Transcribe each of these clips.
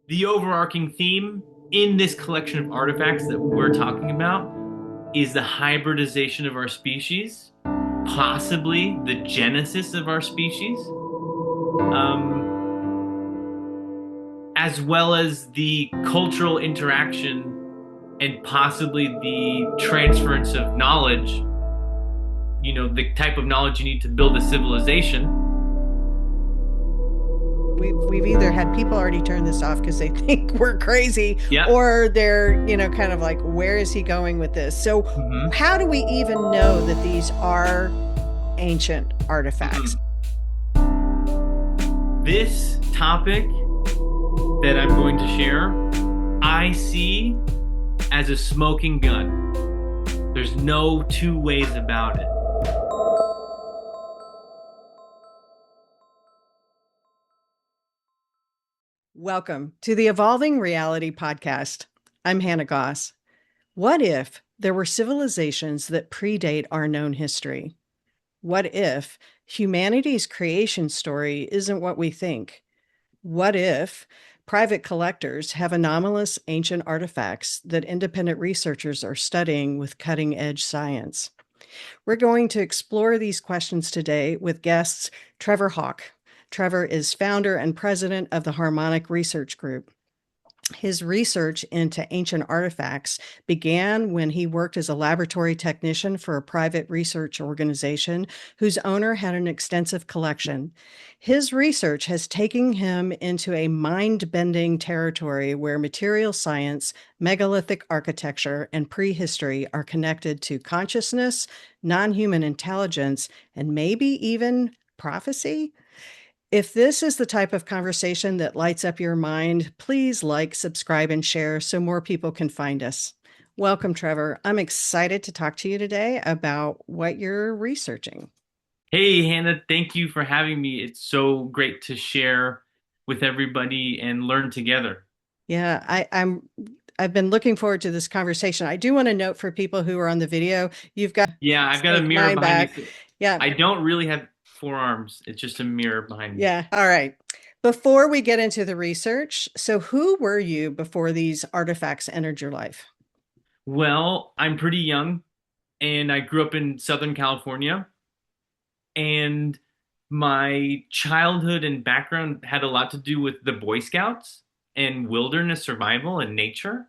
The overarching theme in this collection of artifacts that we're talking about is the hybridization of our species, possibly the genesis of our species, as well as the cultural interaction and possibly the transference of knowledge, the type of knowledge you need to build a civilization. We've either had people already turn this off because they think we're crazy, Yeah. or they're, kind of like, where is he going with this? So, Mhm. how do we even know that these are ancient artifacts? Mhm. This topic that I'm going to share, I see as a smoking gun. There's no two ways about it. Welcome to the Evolving Reality Podcast. I'm Hanna Goss. What if there were civilizations that predate our known history? What if humanity's creation story isn't what we think? What if private collectors have anomalous ancient artifacts that independent researchers are studying with cutting edge science? We're going to explore these questions today with guests Trevor Hawke. Trevor is founder and president of the Harmonic Research Group. His research into ancient artifacts began when he worked as a laboratory technician for a private research organization whose owner had an extensive collection. His research has taken him into a mind bending territory where material science, megalithic architecture, and prehistory are connected to consciousness, non human intelligence, and maybe even prophecy. If this is the type of conversation that lights up your mind, please like, subscribe, and share so more people can find us. Welcome, Trevor. I'm excited to talk to you today about what you're researching. Hey, Hannah, thank you for having me. It's so great to share with everybody and learn together. Yeah, I've been looking forward to this conversation. I do want to note for people who are on the video, you've got Yeah, I've got a take mirror mine behind me. back. So Yeah, I don't really have forearms. It's just a mirror behind me. yeah. All right. Before we get into the research, so who were you before these artifacts entered your life? Well, I'm pretty young and I grew up in Southern California. And my childhood and background had a lot to do with the Boy Scouts and wilderness survival and nature,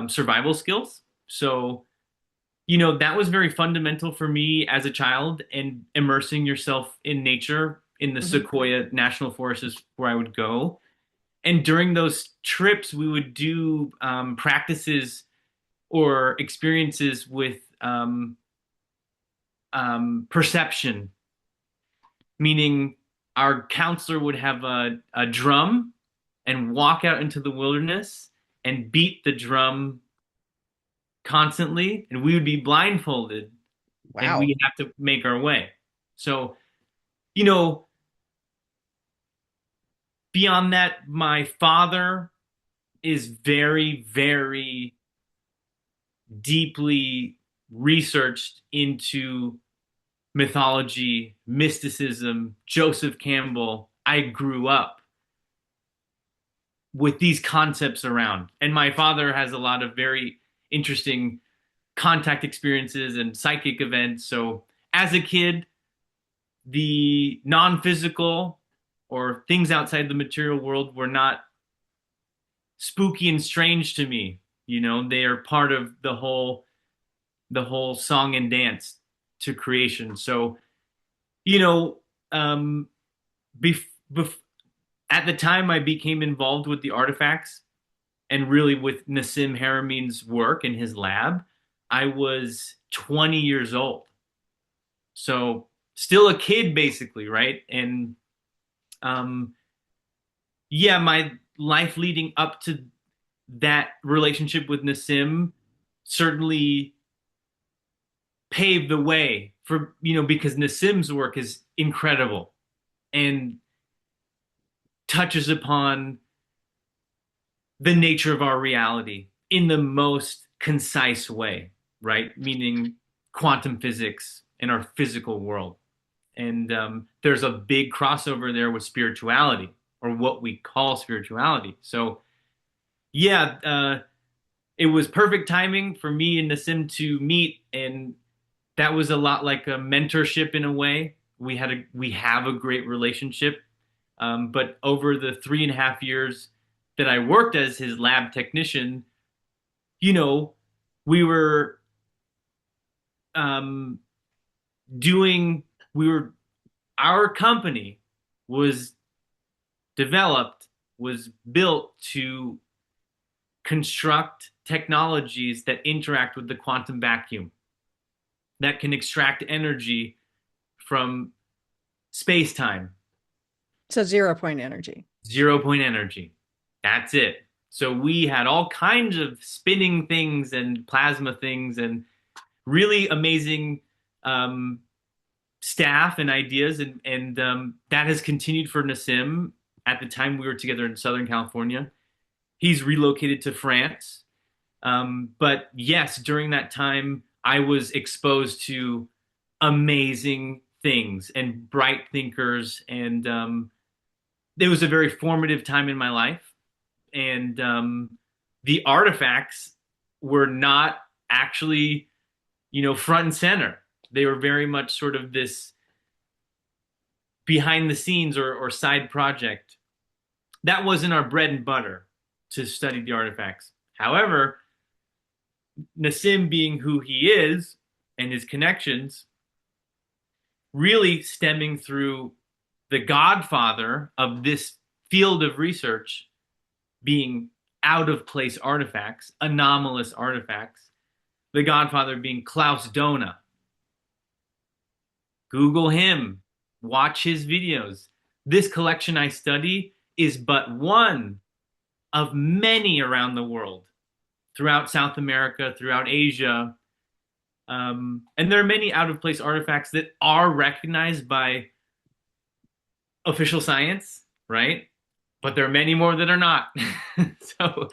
survival skills. So, that was very fundamental for me as a child, and immersing yourself in nature in the Mhm. Sequoia National Forest is where I would go. And during those trips, we would do practices or experiences with perception, meaning our counselor would have a drum and walk out into the wilderness and beat the drum constantly, and we would be blindfolded and Wow. we'd have to make our way. So, you know, beyond that, my father is very, very deeply researched into mythology, mysticism, Joseph Campbell. I grew up with these concepts around. And my father has a lot of very interesting contact experiences and psychic events. So as a kid, the non-physical or things outside the material world were not spooky and strange to me. They are part of the whole song and dance to creation. So, you know, um, bef- bef- at the time I became involved with the artifacts and really with Nassim Haramein's work in his lab, I was 20 years old. So still a kid basically, right? And um yeah, my life leading up to that relationship with Nassim certainly paved the way for, because Nassim's work is incredible and touches upon the nature of our reality in the most concise way, right? Meaning quantum physics in our physical world. And there's a big crossover there with spirituality. or what we call spirituality. So yeah, it was perfect timing for me and Nassim to meet, and that was a lot like a mentorship in a way. We have a great relationship, but over the 3.5 years that I worked as his lab technician, you know, we were um, doing we were our company was developed was built to construct technologies that interact with the quantum vacuum that can extract energy from space time. So 0 point energy. 0 point energy. That's it. So we had all kinds of spinning things and plasma things and really amazing um, staff and ideas. And that has continued for Nassim. At the time we were together in Southern California, he's relocated to France. But yes, during that time, I was exposed to amazing things and bright thinkers. And it was a very formative time in my life. And the artifacts were not actually, front and center. They were very much sort of this behind the scenes or side project. That wasn't our bread and butter to study the artifacts. However, Nassim being who he is and his connections, really stemming through the godfather of this field of research being out of place artifacts, anomalous artifacts, the godfather being Klaus Dona. Google him, watch his videos. This collection I study is but one of many around the world, throughout South America, throughout Asia. And there are many out of place artifacts that are recognized by official science, right? But there are many more that are not. So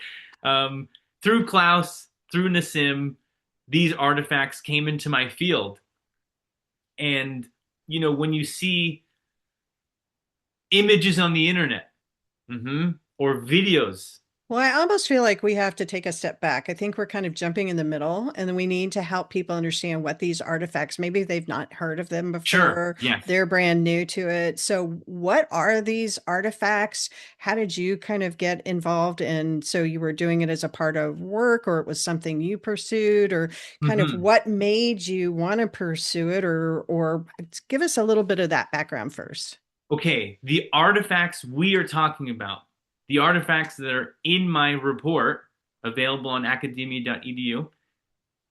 through Klaus, through Nassim, these artifacts came into my field. And, when you see images on the internet, or videos. Well, I almost feel like we have to take a step back. I think we're kind of jumping in the middle, and then we need to help people understand what these artifacts, maybe they've not heard of them Sure. before, Yes. they're brand new to it. So, what are these artifacts? How did you kind of get involved in? So, you were doing it as a part of work, or it was something you pursued, or kind of hmm what made you want to pursue it, or give us a little bit of that background first. Okay. The artifacts we are talking about, the artifacts that are in my report available on academia.edu,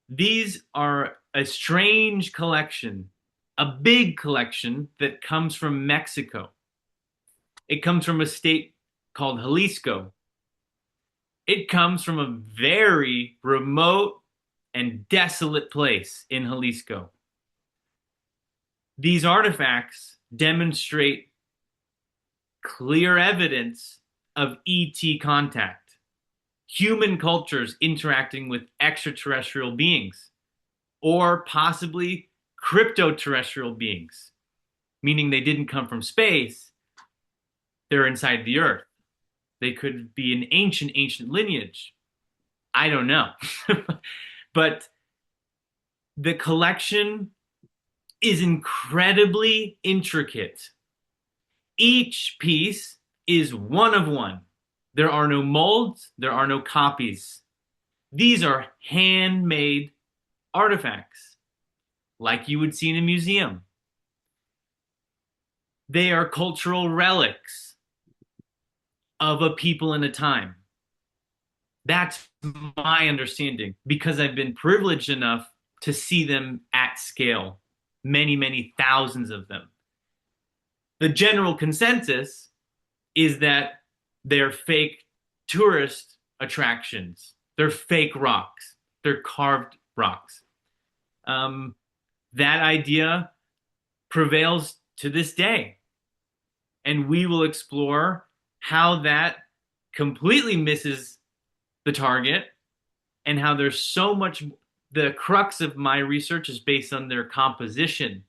these are a strange collection, a big collection that comes from Mexico. It comes from a state called Jalisco. It comes from a very remote and desolate place in Jalisco. These artifacts demonstrate clear evidence of ET contact, human cultures interacting with extraterrestrial beings, or possibly cryptoterrestrial beings, meaning they didn't come from space, they're inside the earth. They could be an ancient lineage. I don't know. But the collection is incredibly intricate. Each piece is one of one. There are no molds, there are no copies. These are handmade artifacts, like you would see in a museum. They are cultural relics of a people and a time. That's my understanding because I've been privileged enough to see them at scale, many thousands of them. The general consensus is that they're fake tourist attractions. They're fake rocks. They're carved rocks. That idea prevails to this day. And we will explore how that completely misses the target and how there's so much. The crux of my research is based on their composition,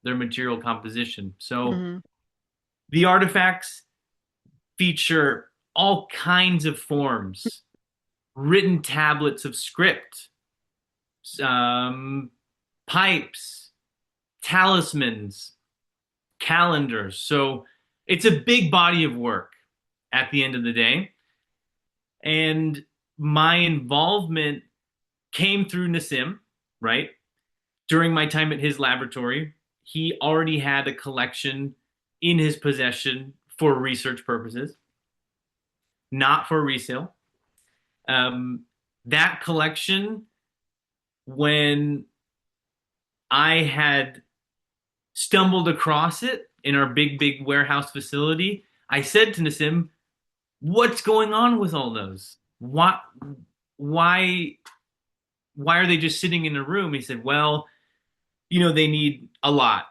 their material composition. So Mhm. the artifacts feature all kinds of forms, written tablets of script, um, pipes, talismans, calendars. So it's a big body of work at the end of the day. And my involvement came through Nassim, right? During my time at his laboratory, he already had a collection in his possession for research purposes, not for resale. Um, that collection, when I had stumbled across it in our big warehouse facility, I said to Nassim, "What's going on with all those? Why, why are they just sitting in a room?" He said, "Well, they need a lot.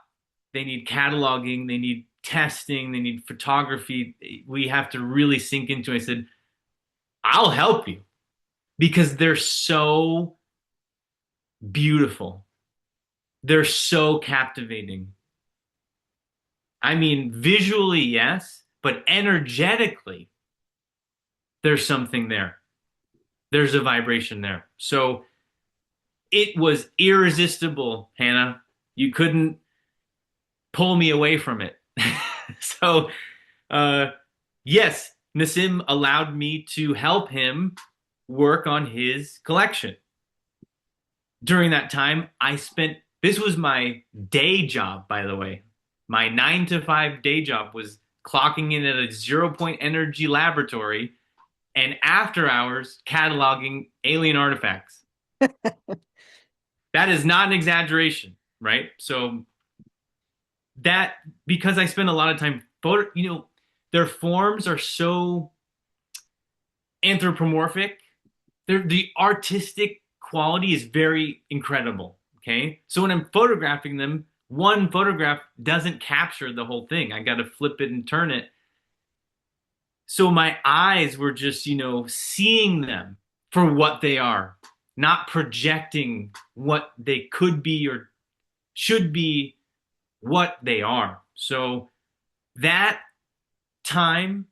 They need cataloging, they need testing, they need photography. We have to really sink into it." I said, "I'll help you because they're so beautiful. They're so captivating. I mean, visually, yes, but energetically, there's something there. There's a vibration there." So it was irresistible, Hannah. You couldn't pull me away from it. So, uh, yes, Nassim allowed me to help him work on his collection. During that time, this was my day job, by the way. My 9 to 5 day job was clocking in at a 0 point energy laboratory and after hours cataloging alien artifacts. That is not an exaggeration, right? So that, because I spend a lot of time their forms are so anthropomorphic. The artistic quality is very incredible. Okay. So when I'm photographing them, one photograph doesn't capture the whole thing. I got to flip it and turn it. So my eyes were just, seeing them for what they are, not projecting what they could be or should be, what they are. So that time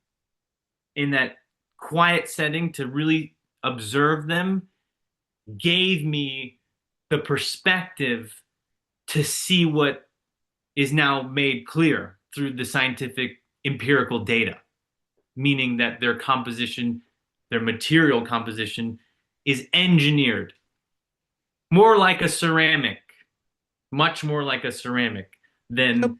in that quiet setting to really observe them gave me the perspective to see what is now made clear through the scientific empirical data, meaning that their composition, their material composition is engineered more like a ceramic, much more like a ceramic So, than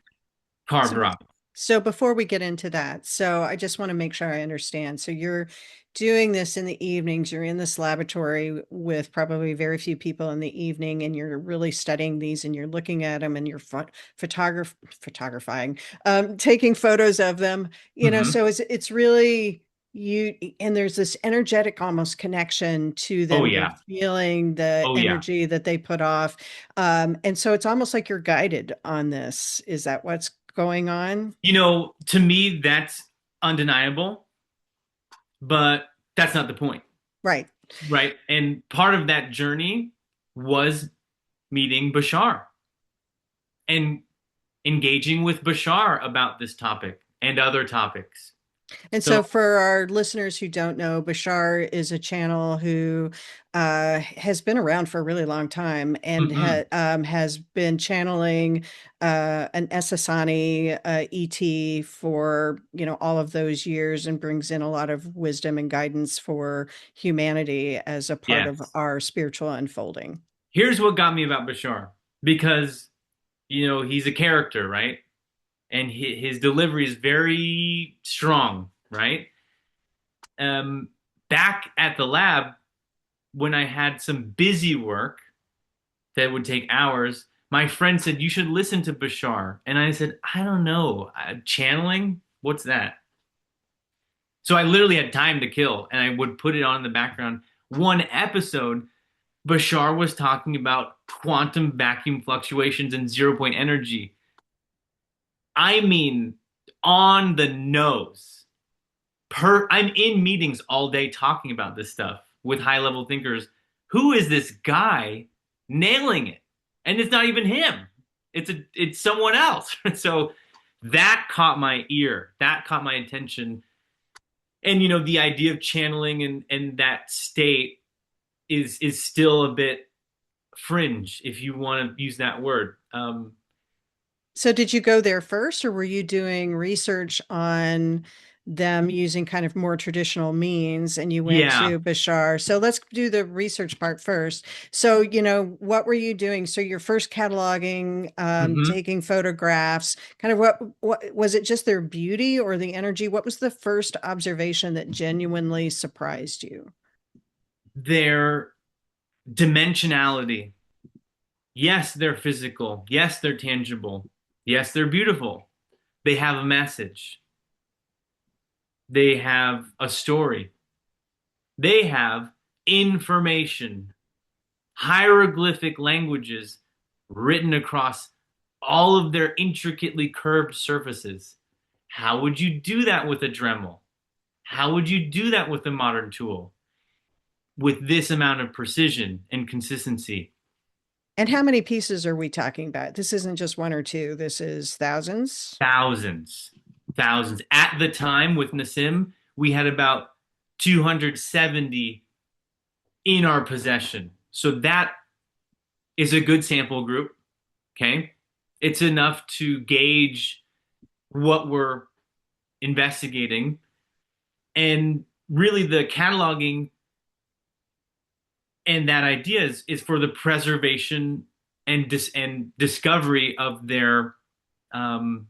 carved so, rock. so before we get into that, so I just want to make sure I understand. So you're doing this in the evenings, you're in this laboratory with probably very few people in the evening, and you're really studying these and you're looking at them and you're photographing, taking photos of them, Mm-hmm. so it's really you, and there's this energetic almost connection to Oh, them. You're yeah. feeling the Oh, yeah. energy that they put off. And so it's almost like you're guided on this. Is that what's going on? To me, that's undeniable, but that's not the point, Right. right? And part of that journey was meeting Bashar and engaging with Bashar about this topic and other topics. And So, so, for our listeners who don't know, Bashar is a channel who has been around for a really long time and mhm. has been channeling an Essassani ET for all of those years, and brings in a lot of wisdom and guidance for humanity as a part of Yes. our spiritual unfolding. Here's what got me about Bashar because, he's a character, right? And his delivery is very strong, right? Um, Back at the lab, when I had some busy work that would take hours, my friend said, "You should listen to Bashar." And I said, "I don't know. Channeling? What's that?" So I literally had time to kill and I would put it on in the background. One episode, Bashar was talking about quantum vacuum fluctuations and 0 point energy. I mean, on the nose. I'm in meetings all day talking about this stuff with high level thinkers. Who is this guy nailing it? And it's not even him. It's someone else. So that caught my ear. That caught my attention. And the idea of channeling and that state is still a bit fringe, if you want to use that word. So did you go there first, or were you doing research on them using kind of more traditional means and you went Yeah. to Bashar? So let's do the research part first. So, what were you doing? So your first cataloging, Hmm. taking photographs, kind of what was it, just their beauty or the energy? What was the first observation that genuinely surprised you? Their dimensionality. Yes, they're physical. Yes, they're tangible. Yes, they're beautiful. They have a message. They have a story. They have information, hieroglyphic languages written across all of their intricately curved surfaces. How would you do that with a Dremel? How would you do that with a modern tool with this amount of precision and consistency? And how many pieces are we talking about? This isn't just one or two, this is thousands. Thousands, thousands. At the time with Nassim, we had about 270 in our possession. So that is a good sample group. Okay. It's enough to gauge what we're investigating. And really, the cataloging and that idea is for the preservation and discovery of their um,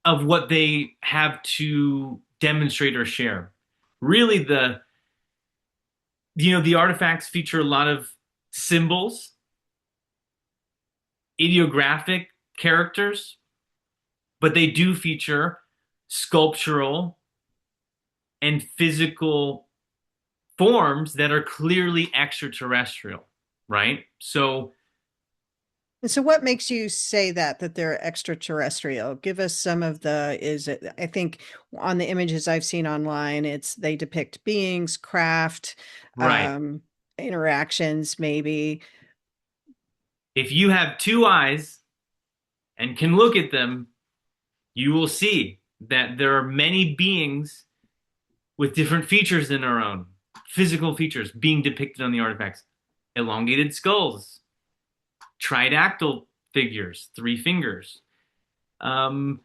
of what they have to demonstrate or share. Really, the artifacts feature a lot of symbols, ideographic characters, but they do feature sculptural and physical forms that are clearly extraterrestrial, right? So, And so what makes you say that they're extraterrestrial? Give us some of is it, I think on the images I've seen online, they depict beings, craft, right. um, interactions, maybe. If you have two eyes and can look at them, you will see that there are many beings with different features than our own, physical features being depicted on the artifacts. Elongated skulls, tridactyl figures, three fingers. Um,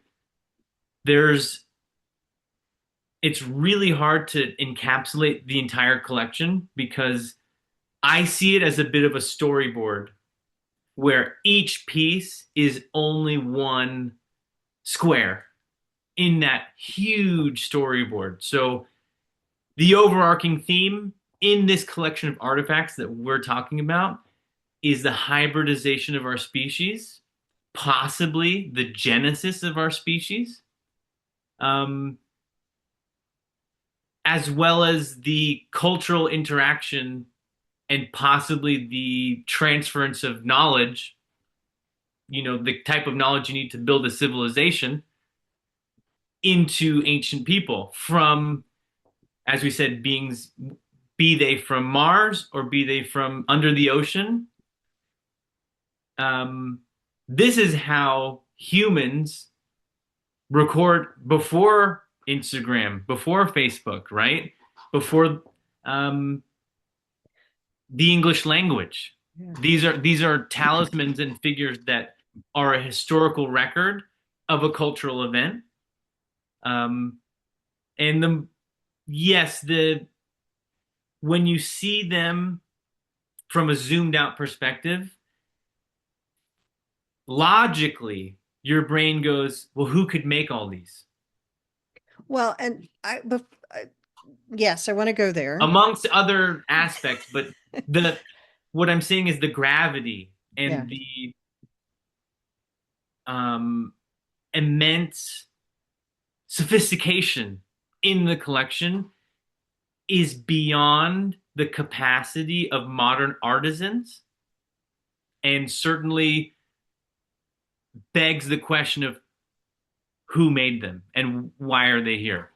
there's it's really hard to encapsulate the entire collection because I see it as a bit of a storyboard where each piece is only one square in that huge storyboard. So the overarching theme in this collection of artifacts that we're talking about is the hybridization of our species, possibly the genesis of our species, um, as well as the cultural interaction and possibly the transference of knowledge, the type of knowledge you need to build a civilization into ancient people from, as we said, beings, be they from Mars or be they from under the ocean. Um, this is how humans record before Instagram, before Facebook, right? Before um, the English language. Yeah. These are talismans and figures that are a historical record of a cultural event. Um, and the when you see them from a zoomed out perspective, logically, your brain goes, well, who could make all these? Well, and yes, I want to go there. Amongst other aspects, but the what I'm saying is the gravity Yeah. and the um, immense sophistication in the collection is beyond the capacity of modern artisans and certainly begs the question of who made them and why are they here?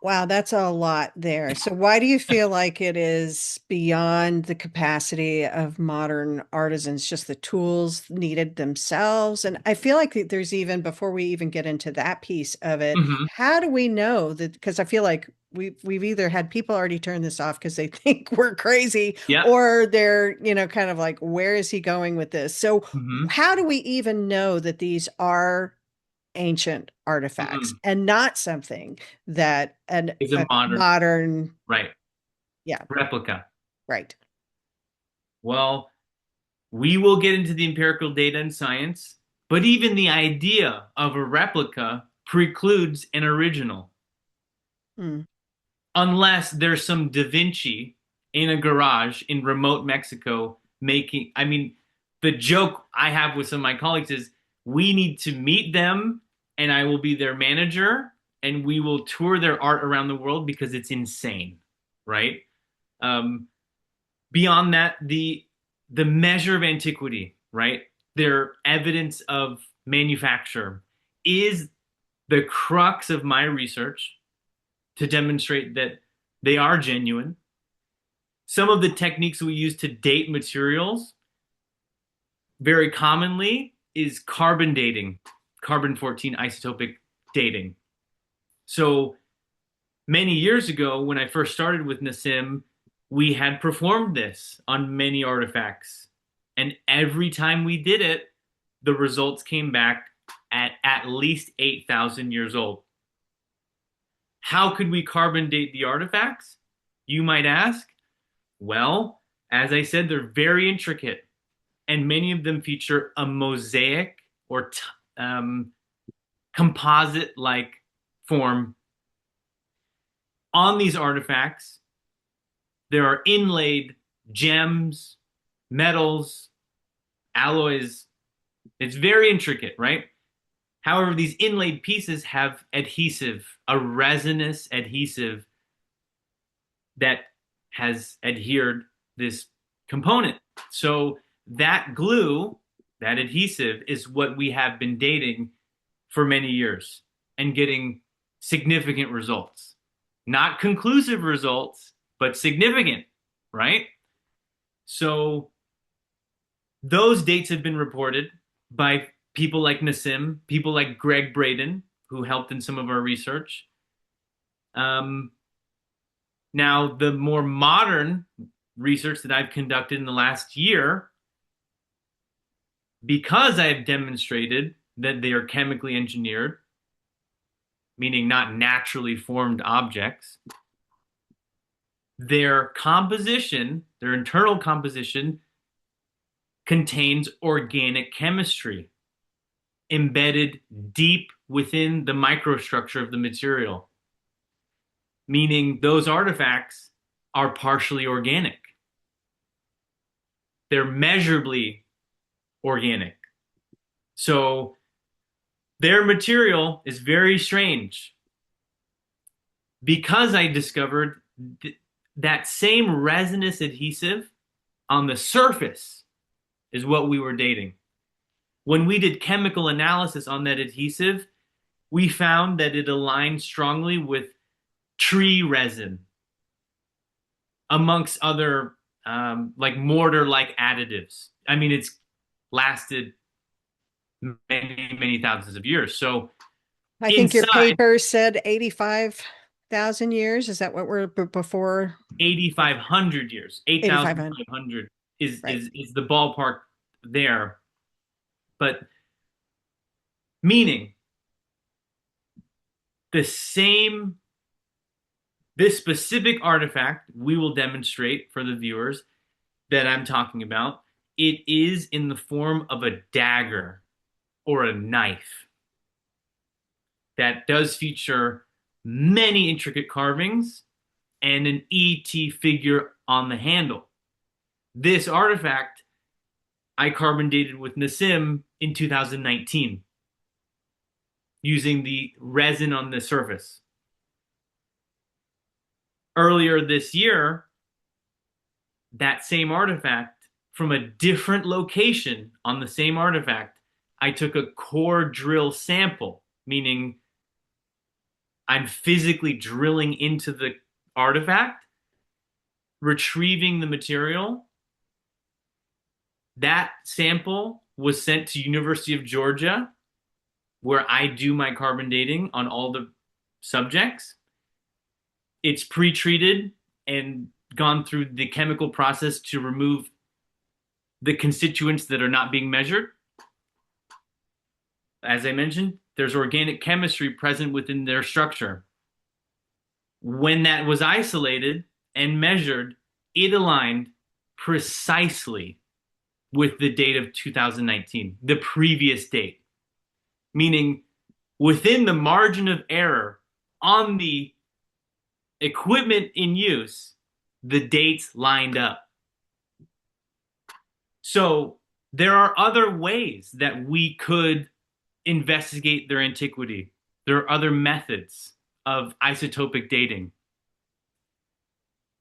Wow, that's a lot there. So why do you feel like it is beyond the capacity of modern artisans, just the tools needed themselves? And I feel like there's even, before we even get into that piece of it, Hmm. how do we know that? Because I feel like we've either had people already turn this off because they think we're crazy, Yep. or they're, kind of like, where is he going with this? So Hmm. how do we even know that these are ancient artifacts Hmm. and not something that Is a a modern, modern, right, yeah, replica. right. Well, we will get into the empirical data and science, but even the idea of a replica precludes an original, Mm. unless there's some Da Vinci in a garage in remote Mexico making. I mean, the joke I have with some of my colleagues is we need to meet them and I will be their manager and we will tour their art around the world because it's insane, right? Um, Beyond that, the measure of antiquity, right? Their evidence of manufacture is the crux of my research to demonstrate that they are genuine. Some of the techniques we use to date materials very commonly is carbon dating, carbon 14 isotopic dating. So many years ago, when I first started with Nassim, we had performed this on many artifacts. And every time we did it, the results came back at least 8,000 years old. How could we carbon date the artifacts? You might ask. Well, as I said, they're very intricate, and many of them feature a mosaic or composite like form. On these artifacts, there are inlaid gems, metals, alloys. It's very intricate, right? However, these inlaid pieces have adhesive, a resinous adhesive that has adhered this component. So that glue, that adhesive, is what we have been dating for many years and getting significant results. Not conclusive results, but significant, right? So those dates have been reported by people like Nassim, people like Greg Braden, who helped in some of our research. Um, Now, the more modern research that I've conducted in the last year, because I have demonstrated that they are chemically engineered, meaning not naturally formed objects, their composition, their internal composition, contains organic chemistry embedded deep within the microstructure of the material, meaning those artifacts are partially organic. They're measurably organic. So their material is very strange because I discovered that same resinous adhesive on the surface is what we were dating. When we did chemical analysis on that adhesive, we found that it aligned strongly with tree resin, amongst other like mortar like additives. I mean, it's lasted many, many thousands of years. So I think your inside, paper said 85,000 years. Is that what we're before? 8,500 years, 8,500. 8,500 is, Right. is the ballpark there. But meaning the same, this specific artifact we will demonstrate for the viewers that I'm talking about. It is in the form of a dagger or a knife that does feature many intricate carvings and an ET figure on the handle. This artifact I carbon dated with Nassim in 2019 using the resin on the surface. Earlier this year, that same artifact from a different location on the same artifact, I took a core drill sample, meaning I'm physically drilling into the artifact, retrieving the material. That sample was sent to University of Georgia, where I do my carbon dating on all the subjects. It's pre-treated and gone through the chemical process to remove the constituents that are not being measured. As I mentioned, there's organic chemistry present within their structure. When that was isolated and measured, it aligned precisely with the date of 2019, the previous date, meaning within the margin of error on the equipment in use, the dates lined up. So there are other ways that we could investigate their antiquity. There are other methods of isotopic dating.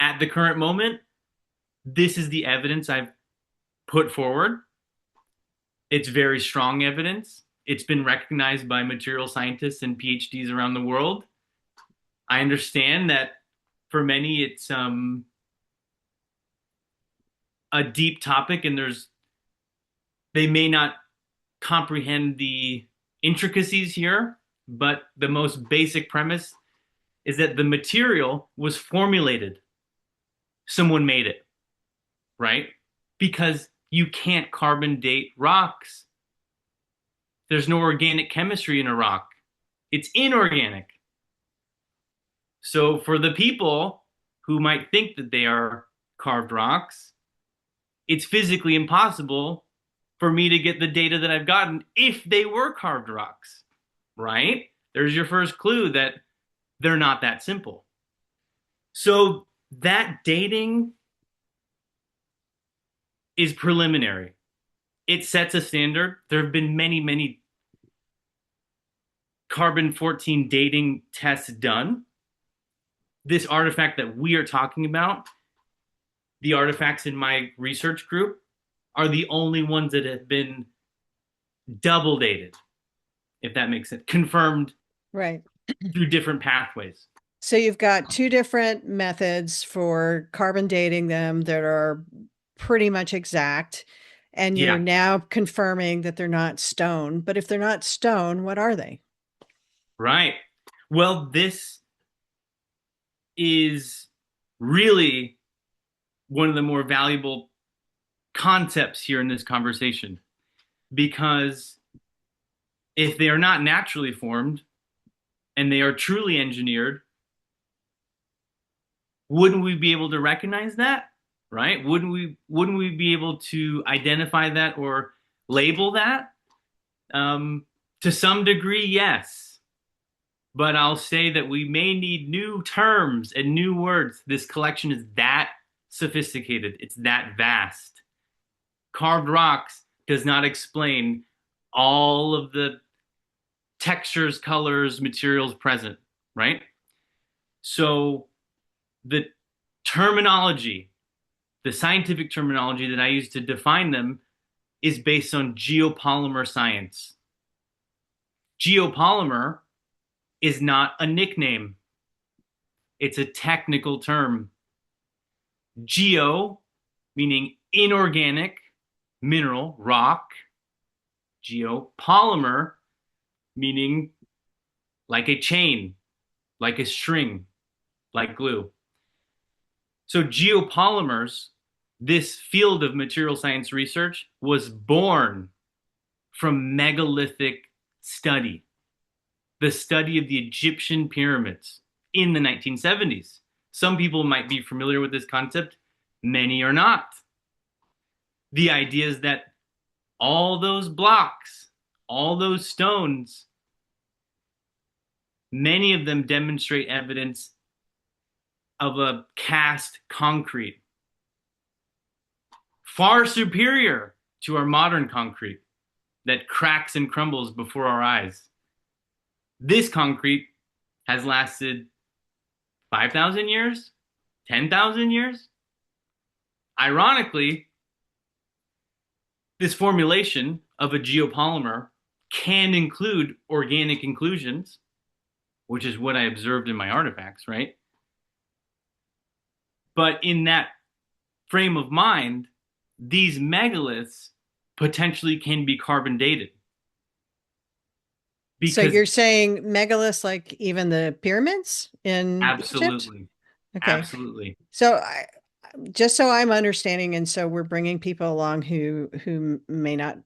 At the current moment, this is the evidence I've put forward. It's very strong evidence. It's been recognized by material scientists and PhDs around the world. I understand that for many it's a deep topic, and they may not comprehend the intricacies here, but the most basic premise is that the material was formulated. Someone made it, right? Because you can't carbon date rocks. There's no organic chemistry in a rock. It's inorganic. So for the people who might think that they are carved rocks, it's physically impossible for me to get the data that I've gotten if they were carved rocks, right? There's your first clue that they're not that simple. So that dating is preliminary. It sets a standard. There have been many, many carbon-14 dating tests done. This artifact that we are talking about, the artifacts in my research group, are the only ones that have been double dated, if that makes sense, confirmed right through different pathways. So you've got two different methods for carbon dating them that are pretty much exact, and you're now confirming that they're not stone. But if they're not stone, what are they? Right. Well, this is really one of the more valuable concepts here in this conversation, because if they are not naturally formed and they are truly engineered, wouldn't we be able to recognize that? Right? Wouldn't we be able to identify that or label that? To some degree, yes. But I'll say that we may need new terms and new words. This collection is that sophisticated. It's that vast. Carved rocks does not explain all of the textures, colors, materials present, right? So the terminology, the scientific terminology that I use to define them is based on geopolymer science. Geopolymer is not a nickname. It's a technical term. Geo, meaning inorganic, mineral, rock. Geopolymer, meaning like a chain, like a string, like glue. So geopolymers, this field of material science research, was born from megalithic study, the study of the Egyptian pyramids in the 1970s. Some people might be familiar with this concept, many are not. The idea is that all those blocks, all those stones, many of them demonstrate evidence of a cast concrete, far superior to our modern concrete that cracks and crumbles before our eyes. This concrete has lasted 5,000 years, 10,000 years. Ironically, this formulation of a geopolymer can include organic inclusions. which is what I observed in my artifacts, right? But in that frame of mind, these megaliths potentially can be carbon dated So because you're saying megaliths, like even the pyramids in Egypt? absolutely, Okay. absolutely. So just so I'm understanding, and so we're bringing people along who may not,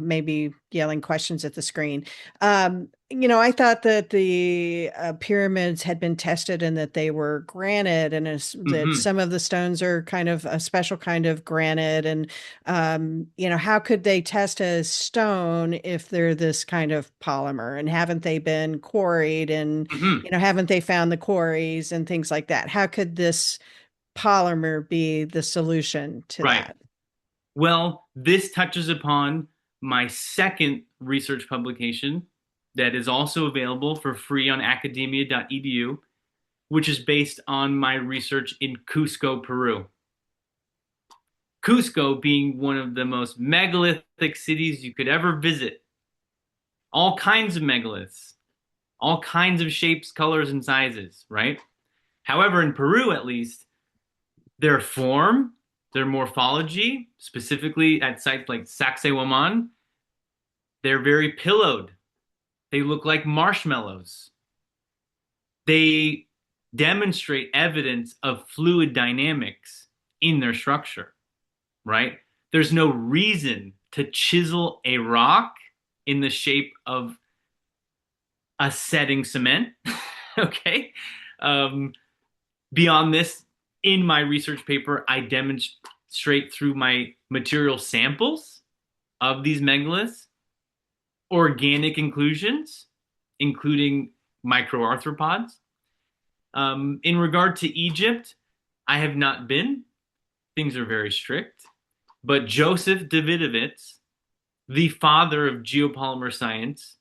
maybe yelling questions at the screen. I thought that the pyramids had been tested and that they were granite, and that Hmm. some of the stones are kind of a special kind of granite. And how could they test a stone if they're this kind of polymer? And haven't they been quarried? And Hmm. haven't they found the quarries and things like that? How could this polymer be the solution to Right. that? Well, this touches upon my second research publication that is also available for free on academia.edu, which is based on my research in Cusco, Peru. Cusco being one of the most megalithic cities you could ever visit. All kinds of megaliths, all kinds of shapes, colors, and sizes, right? However, in Peru, at least, their form, their morphology, specifically at sites like Sacsayhuaman, they're very pillowed. They look like marshmallows. They demonstrate evidence of fluid dynamics in their structure, right? There's no reason to chisel a rock in the shape of a setting cement. Okay. Um, Beyond this, in my research paper, I demonstrate through my material samples of these megaliths organic inclusions, including microarthropods. In regard to Egypt, I have not been. Things are very strict. But Joseph Davidovits, the father of geopolymer science,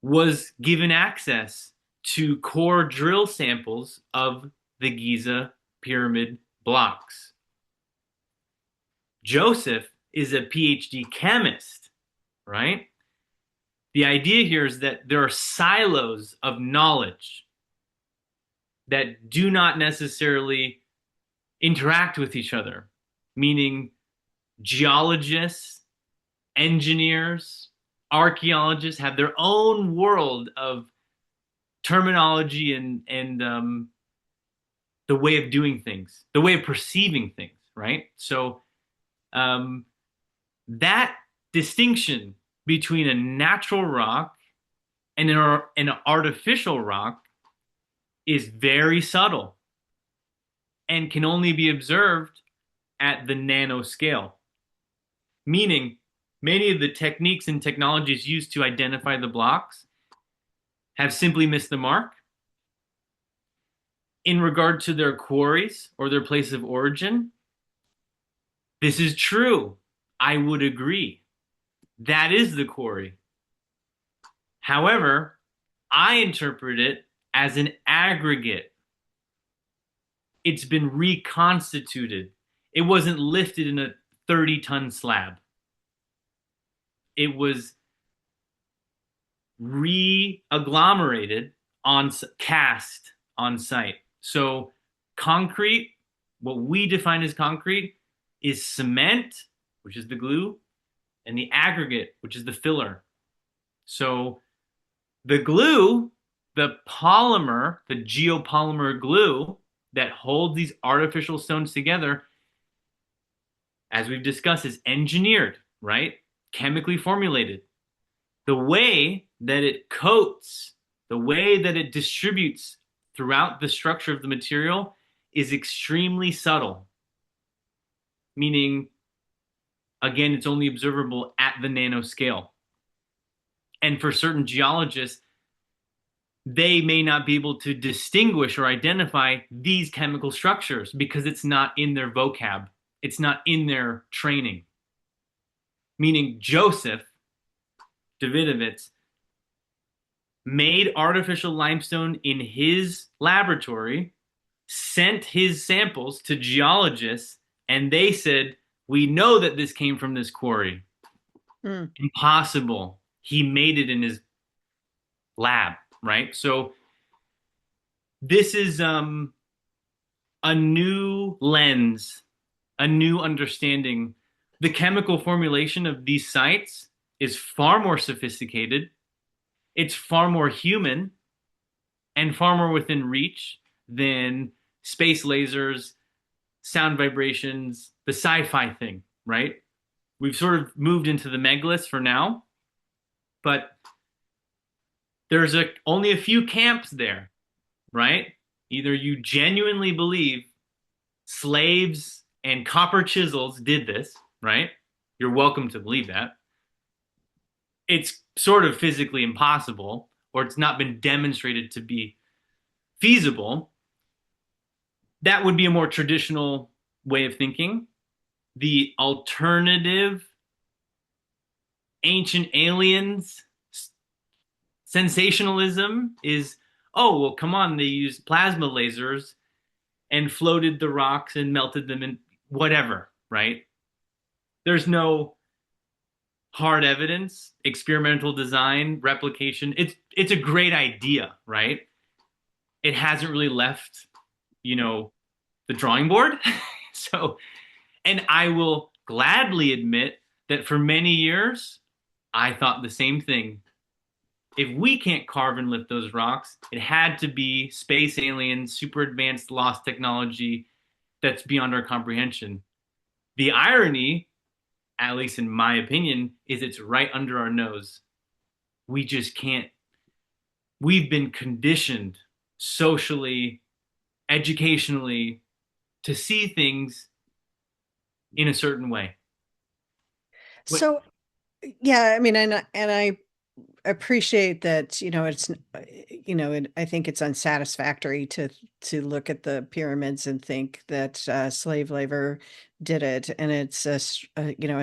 was given access to core drill samples of the Giza pyramid blocks. Joseph is a PhD chemist, right? The idea here is that there are silos of knowledge that do not necessarily interact with each other, meaning geologists, engineers, archaeologists have their own world of terminology and the way of doing things, the way of perceiving things, right? So um, that distinction between a natural rock and an artificial rock is very subtle and can only be observed at the nanoscale, meaning many of the techniques and technologies used to identify the blocks have simply missed the mark. In regard to their quarries or their place of origin, this is true. I would agree. That is the quarry. However, I interpret it as an aggregate. It's been reconstituted. It wasn't lifted in a 30-ton slab. It was re-agglomerated on cast on site. So concrete, what we define as concrete, is cement, which is the glue, and the aggregate, which is the filler. So the glue, the polymer, the geopolymer glue that holds these artificial stones together, as we've discussed, is engineered, right? Chemically formulated. The way that it coats, the way that it distributes throughout the structure of the material is extremely subtle, meaning, again, it's only observable at the nanoscale. And for certain geologists, they may not be able to distinguish or identify these chemical structures because it's not in their vocab, it's not in their training. Meaning, Joseph Davidovits made artificial limestone in his laboratory, sent his samples to geologists, and they said, "We know that this came from this quarry." Hmm. Impossible. He made it in his lab, right? So this is a new lens, a new understanding. The chemical formulation of these sites is far more sophisticated. It's far more human and far more within reach than space lasers, sound vibrations, the sci-fi thing, right? We've sort of moved into the megaliths for now, but there's only a few camps there, right? Either you genuinely believe slaves and copper chisels did this, right? You're welcome to believe that. It's sort of physically impossible, or it's not been demonstrated to be feasible. That would be a more traditional way of thinking. The alternative ancient aliens sensationalism is, oh, well, come on, they used plasma lasers and floated the rocks and melted them in whatever, right? There's no hard evidence, experimental design, replication. It's a great idea, right? It hasn't really left, you know, the drawing board. So, and I will gladly admit that for many years, I thought the same thing. If we can't carve and lift those rocks, it had to be space aliens, super advanced lost technology that's beyond our comprehension. The irony, at least in my opinion, is it's right under our nose. We just can't. We've been conditioned socially, educationally, to see things in a certain way. What? So, yeah, I mean, and I appreciate that, it's, I think it's unsatisfactory to look at the pyramids and think that slave labor did it, and it's a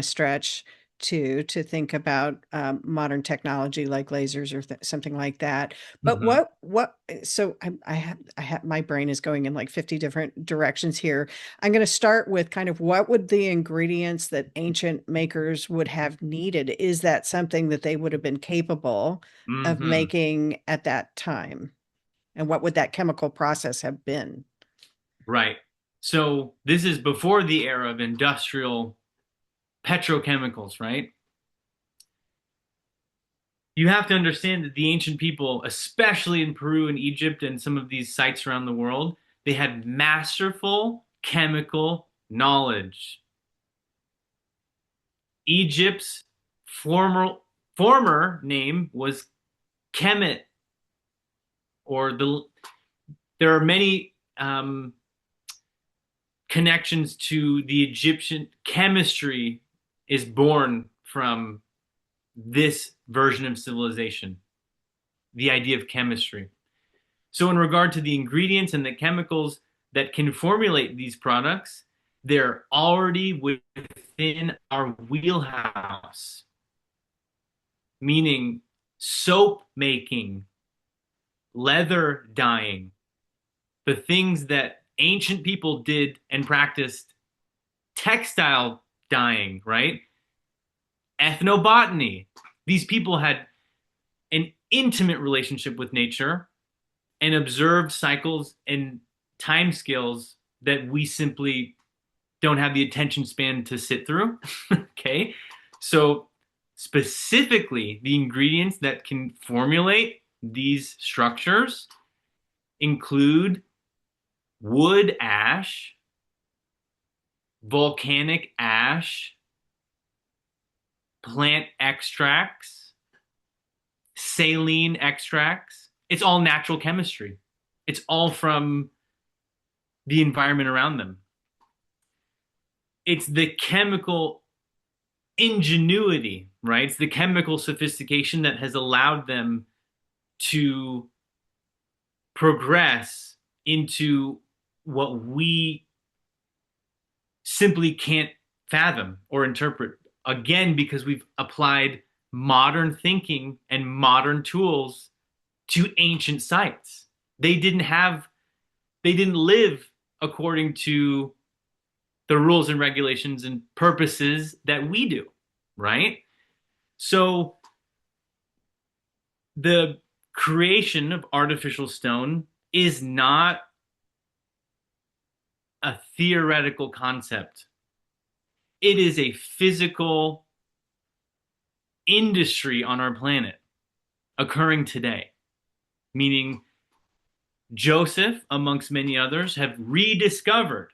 stretch to think about modern technology like lasers or something like that. But Mhm. so I have my brain is going in like 50 different directions here. I'm going to start with kind of what would the ingredients that ancient makers would have needed? Is that something that they would have been capable of Mhm. making at that time? And what would that chemical process have been? Right. So this is before the era of industrial petrochemicals, right? You have to understand that the ancient people, especially in Peru and Egypt and some of these sites around the world, they had masterful chemical knowledge. Egypt's former name was Kemet, or there are many connections to the Egyptian chemistry is born from this version of civilization, the idea of chemistry. So, in regard to the ingredients and the chemicals that can formulate these products, they're already within our wheelhouse, meaning soap making, leather dyeing, the things that ancient people did and practiced, textile dyeing, right? Ethnobotany. These people had an intimate relationship with nature and observed cycles and time scales that we simply don't have the attention span to sit through. Okay. So, specifically, the ingredients that can formulate these structures include wood ash, volcanic ash, plant extracts, saline extracts. It's all natural chemistry. It's all from the environment around them. It's the chemical ingenuity, right? It's the chemical sophistication that has allowed them to progress into what we simply can't fathom or interpret. Again, because we've applied modern thinking and modern tools to ancient sites. They didn't live according to the rules and regulations and purposes that we do, right? So the creation of artificial stone is not a theoretical concept. It is a physical industry on our planet occurring today, meaning Joseph, amongst many others, have rediscovered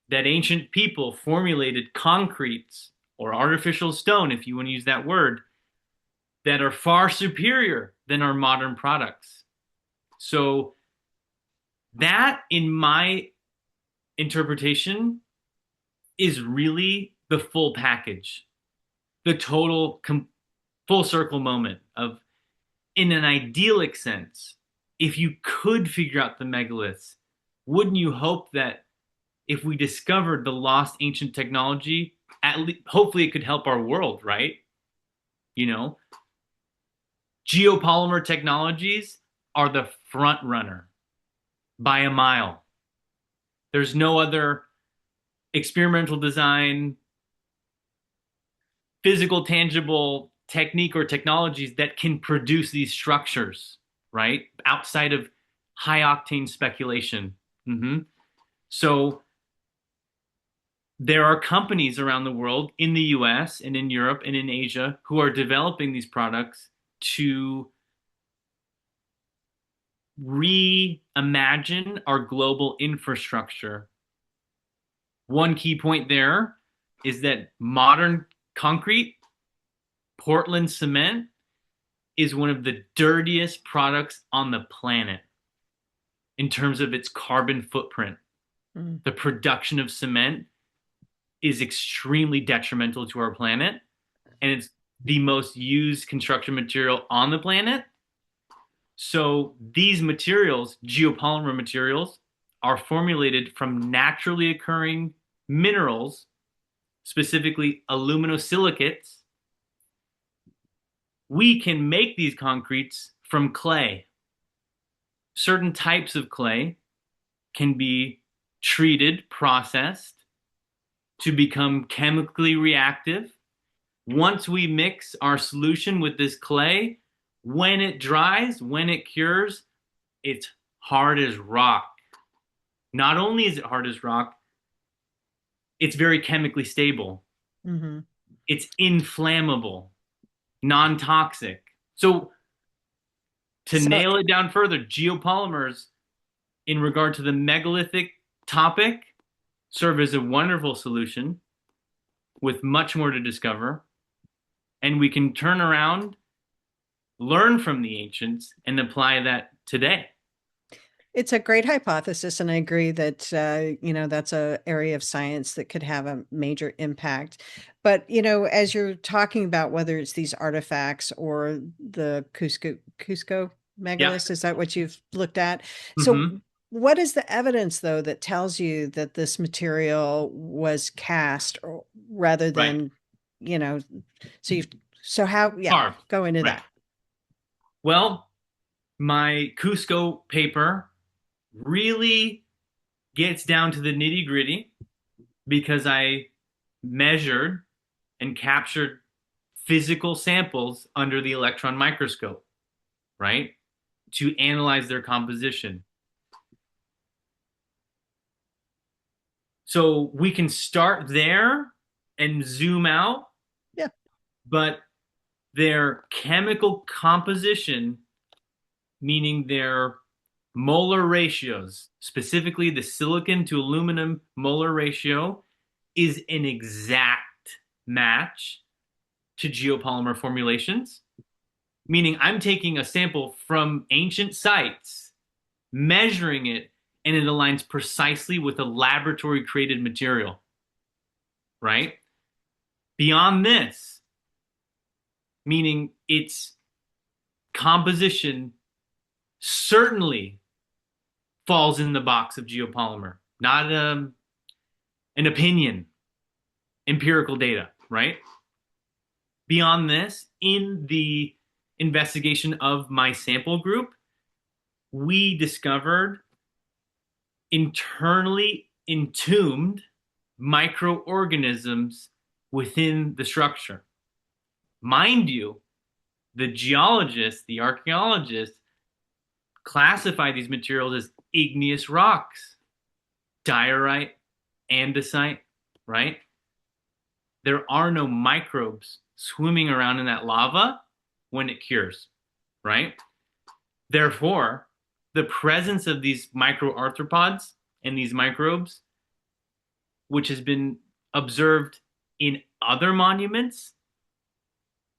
that ancient people formulated concretes or artificial stone, if you want to use that word, that are far superior than our modern products. So that, in my interpretation, is really the full package, the total full circle moment of, in an idyllic sense, if you could figure out the megaliths, wouldn't you hope that if we discovered the lost ancient technology, hopefully it could help our world, right? You know, geopolymer technologies are the front runner by a mile. There's no other experimental design, physical, tangible technique or technologies that can produce these structures, right? Outside of high octane speculation. So there are companies around the world, in the US and in Europe and in Asia, who are developing these products to reimagine our global infrastructure. One key point there is that modern concrete, Portland cement, is one of the dirtiest products on the planet in terms of its carbon footprint. The production of cement is extremely detrimental to our planet, and it's the most used construction material on the planet. So these materials, geopolymer materials, are formulated from naturally occurring minerals, specifically aluminosilicates. We can make these concretes from clay. Certain types of clay can be treated, processed to become chemically reactive. Once we mix our solution with this clay, when it dries, when it cures, it's hard as rock. Not only is it hard as rock, it's very chemically stable. It's inflammable, non-toxic. So to nail it down further, geopolymers, in regard to the megalithic topic, serve as a wonderful solution with much more to discover. And we can turn around, learn from the ancients, and apply that today. It's a great hypothesis, and I agree that that's an area of science that could have a major impact. But as you're talking about whether it's these artifacts or the Cusco megaliths, is that what you've looked at? So what is the evidence, though, that tells you that this material was cast rather than, so how, Carved. go into that. Well, my Cusco paper really gets down to the nitty gritty because I measured and captured physical samples under the electron microscope, right? To analyze their composition. So we can start there and zoom out. Yeah. But their chemical composition, meaning their molar ratios, specifically the silicon to aluminum molar ratio, is an exact match to geopolymer formulations. Meaning I'm taking a sample from ancient sites, measuring it, and it aligns precisely with a laboratory created material, right? Beyond this, meaning its composition certainly falls in the box of geopolymer, not an opinion, empirical data, right? Beyond this, in the investigation of my sample group, we discovered internally entombed microorganisms within the structure. Mind you, The geologists, the archaeologists, classify these materials as igneous rocks, diorite, andesite, right? There are no microbes swimming around in that lava when it cures, right? Therefore, the presence of these microarthropods and these microbes, which has been observed in other monuments,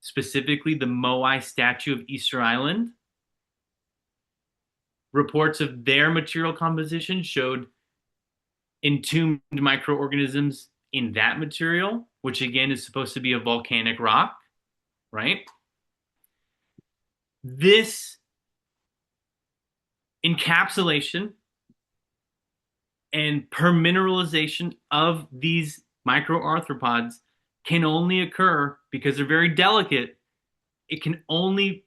specifically the Moai statue of Easter Island, reports of their material composition showed entombed microorganisms in that material, which again is supposed to be a volcanic rock, right? This encapsulation and permineralization of these microarthropods can only occur because they're very delicate. It can only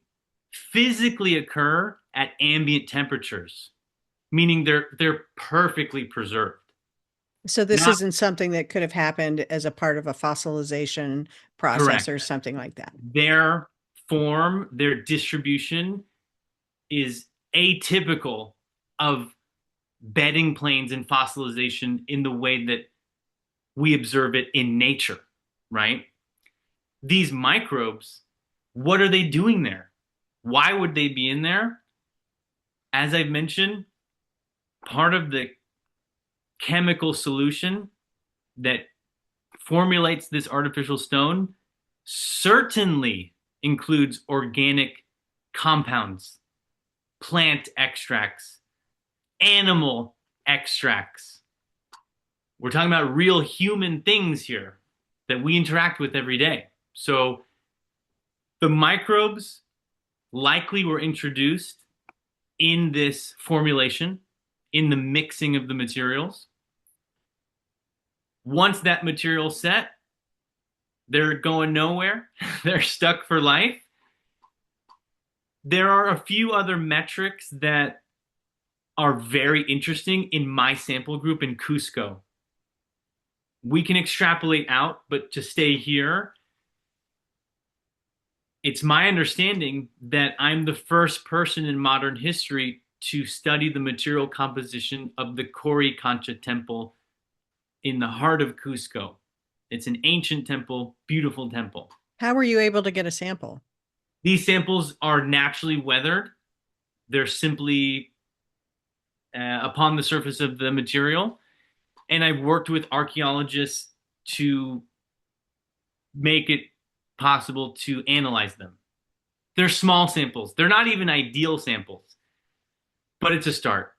physically occur at ambient temperatures, meaning they're perfectly preserved. So this Not isn't something that could have happened as a part of a fossilization process correct. or something like that. Their form, their distribution is atypical of bedding planes and fossilization in the way that we observe it in nature, right? These microbes, what are they doing there? Why would they be in there? As I've mentioned, part of the chemical solution that formulates this artificial stone certainly includes organic compounds, plant extracts, animal extracts. We're talking about real human things here that we interact with every day. So the microbes likely were introduced in this formulation, in the mixing of the materials. Once that material's set, they're going nowhere. They're stuck for life. There are a few other metrics that are very interesting in my sample group in Cusco. We can extrapolate out, but to stay here, it's my understanding that I'm the first person in modern history to study the material composition of the Coricancha temple in the heart of Cusco. It's an ancient temple, beautiful temple. How were you able to get a sample? These samples are naturally weathered. They're simply upon the surface of the material. And I've worked with archaeologists to make it possible to analyze them. They're small samples. They're not even ideal samples, but it's a start.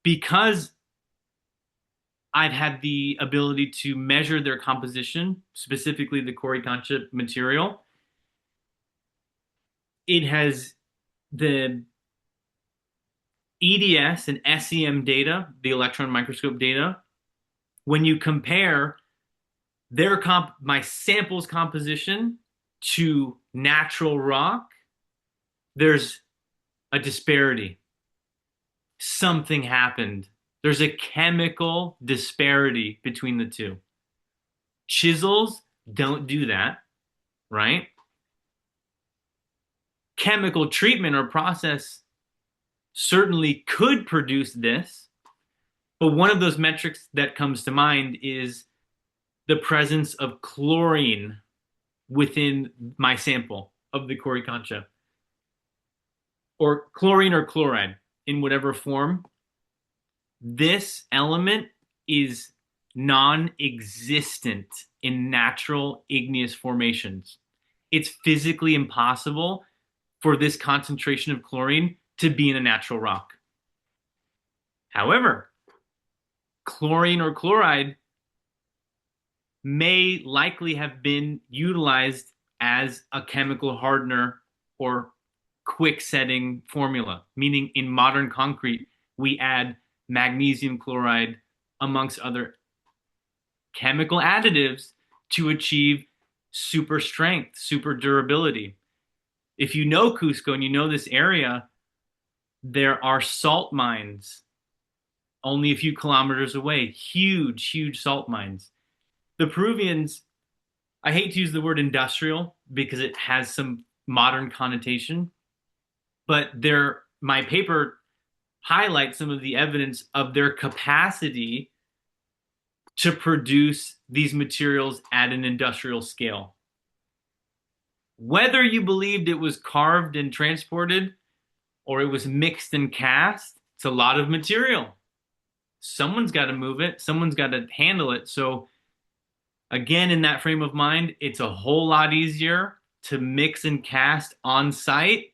Because I've had the ability to measure their composition, specifically the Coricancha material, it has the EDS and SEM data, the electron microscope data. When you compare my sample's composition to natural rock, there's a disparity. Something happened. There's a chemical disparity between the two. Chisels don't do that, right? Chemical treatment or process certainly could produce this, but one of those metrics that comes to mind is the presence of chlorine within my sample of the Coricancha, or chlorine or chloride in whatever form. This element is non-existent in natural igneous formations. It's physically impossible for this concentration of chlorine to be in a natural rock. However, chlorine or chloride may likely have been utilized as a chemical hardener or quick setting formula, meaning in modern concrete, we add magnesium chloride amongst other chemical additives to achieve super strength, super durability. If you know Cusco and you know this area, there are salt mines only a few kilometers away, huge, huge salt mines. The Peruvians I hate to use the word industrial because it has some modern connotation, but my paper highlights some of the evidence of their capacity to produce these materials at an industrial scale. Whether you believed it was carved and transported or it was mixed and cast, it's a lot of material. Someone's got to move it, someone's got to handle it. So, again, in that frame of mind, it's a whole lot easier to mix and cast on site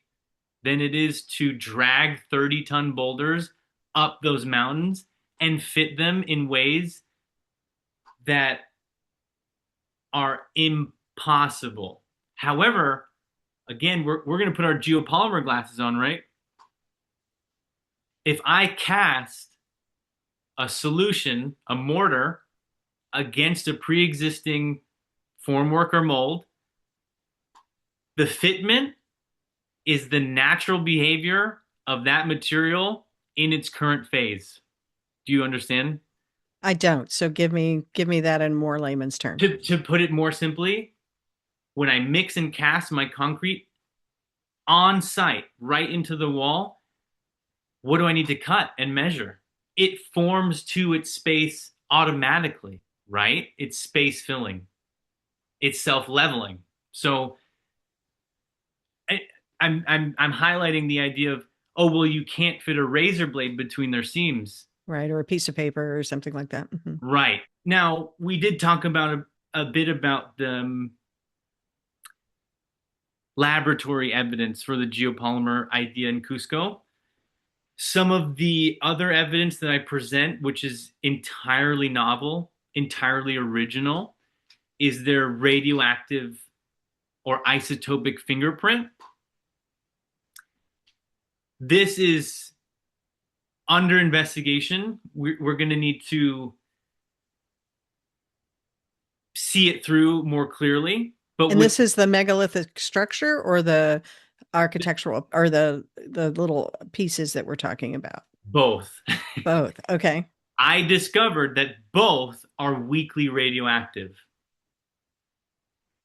than it is to drag 30-ton boulders up those mountains and fit them in ways that are impossible. However, again, we're going to put our geopolymer glasses on, right? If I cast a solution, a mortar, against a pre-existing formwork or mold, the fitment is the natural behavior of that material in its current phase. Do you understand? I don't. So give me that in more layman's terms. To put it more simply, when I mix and cast my concrete on site right into the wall, what do I need to cut and measure? It forms to its space automatically, right? It's space filling. It's self-leveling. So I'm highlighting the idea of, oh, well, you can't fit a razor blade between their seams. Right. Or a piece of paper or something like that. Right. Now, we did talk about a bit about the laboratory evidence for the geopolymer idea in Cusco. Some of the other evidence that I present, which is entirely novel, entirely original, is their radioactive or isotopic fingerprint. This is under investigation. We're going to need to see it through more clearly. And this is the megalithic structure or the architectural or the little pieces that we're talking about? Both. Both. Okay. I discovered that both are weakly radioactive.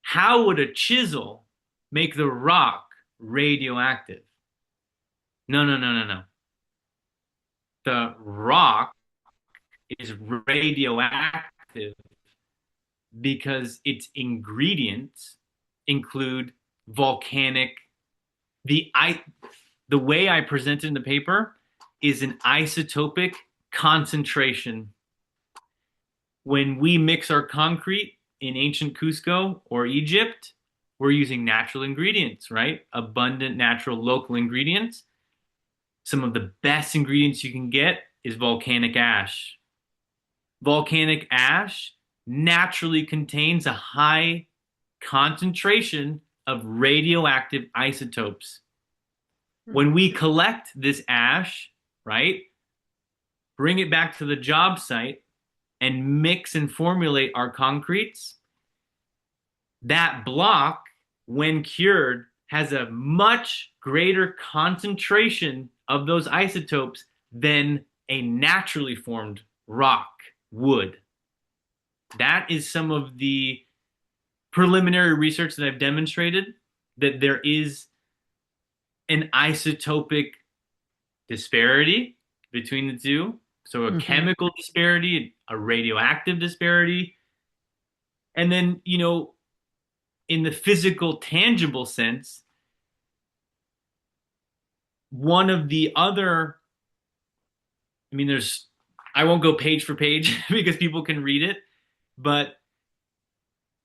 How would a chisel make the rock radioactive? No, no, no, no, no. The rock is radioactive because its ingredients include volcanic. The way I present it in the paper is an isotopic concentration. When we mix our concrete in ancient Cusco or Egypt, we're using natural ingredients, right? Abundant natural local ingredients. Some of the best ingredients you can get is volcanic ash. Volcanic ash naturally contains a high concentration of radioactive isotopes. When we collect this ash, right, bring it back to the job site and mix and formulate our concretes, that block, when cured, has a much greater concentration of those isotopes than a naturally formed rock would. That is some of the preliminary research that I've demonstrated, that there is an isotopic disparity between the two. So a chemical disparity, a radioactive disparity. And then, in the physical, tangible sense, one of the other, I won't go page for page because people can read it, but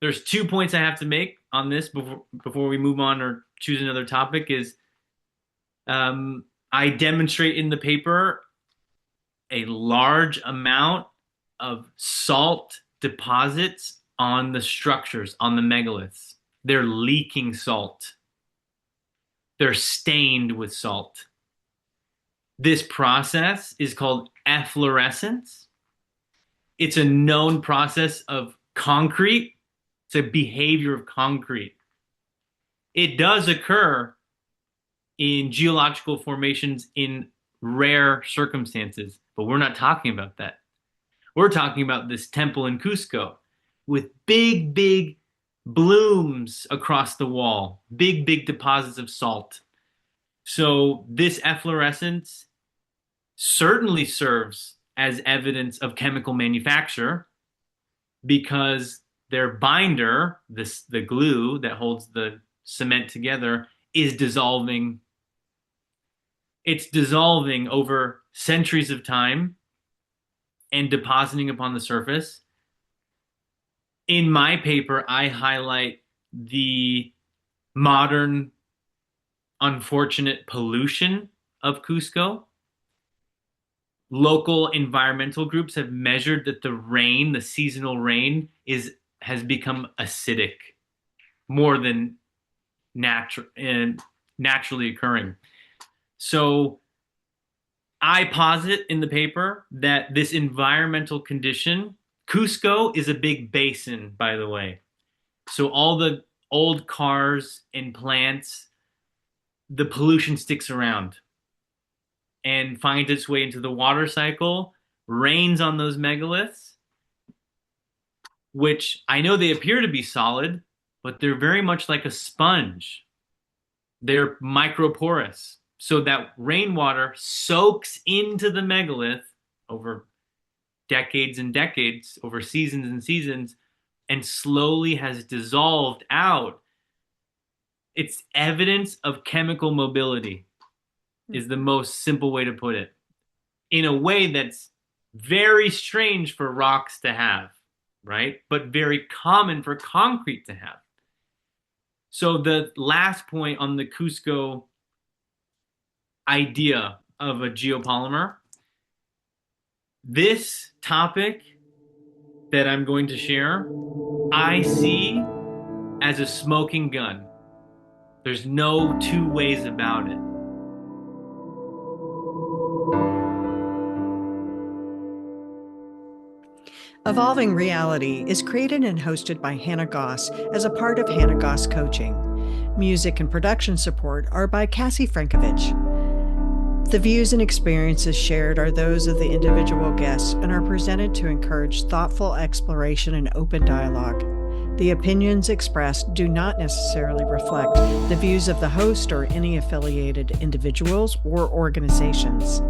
there's 2 points I have to make on this before we move on or choose another topic is I demonstrate in the paper a large amount of salt deposits on the structures, on the megaliths. They're leaking salt. They're stained with salt. This process is called efflorescence. It's a known process of concrete. It's a behavior of concrete. It does occur in geological formations in rare circumstances, but we're not talking about that. We're talking about this temple in Cusco with big, big blooms across the wall, big deposits of salt. So this efflorescence certainly serves as evidence of chemical manufacture because their binder, the glue that holds the cement together, is dissolving. It's dissolving over centuries of time and depositing upon the surface. In my paper, I highlight the modern, unfortunate pollution of Cusco. Local environmental groups have measured that the rain, the seasonal rain, has become acidic more than naturally occurring. So I posit in the paper that this environmental condition, Cusco is a big basin, by the way. So all the old cars and plants, the pollution sticks around and finds its way into the water cycle, rains on those megaliths, which I know they appear to be solid, but they're very much like a sponge. They're microporous. So that rainwater soaks into the megalith over decades and decades, over seasons and seasons, and slowly has dissolved out. It's evidence of chemical mobility, is the most simple way to put it, in a way that's very strange for rocks to have, right? But very common for concrete to have. So the last point on the Cusco idea of a geopolymer, this topic that I'm going to share, I see as a smoking gun. There's no two ways about it. Evolving Reality is created and hosted by Hanna Goss as a part of Hanna Goss Coaching. Music and production support are by Cassie Frankovich. The views and experiences shared are those of the individual guests and are presented to encourage thoughtful exploration and open dialogue. The opinions expressed do not necessarily reflect the views of the host or any affiliated individuals or organizations.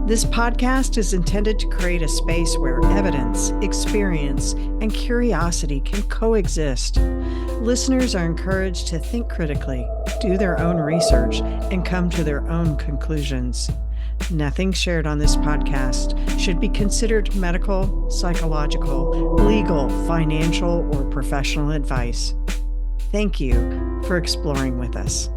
This podcast is intended to create a space where evidence, experience, and curiosity can coexist. Listeners are encouraged to think critically, do their own research, and come to their own conclusions. Nothing shared on this podcast should be considered medical, psychological, legal, financial, or professional advice. Thank you for exploring with us.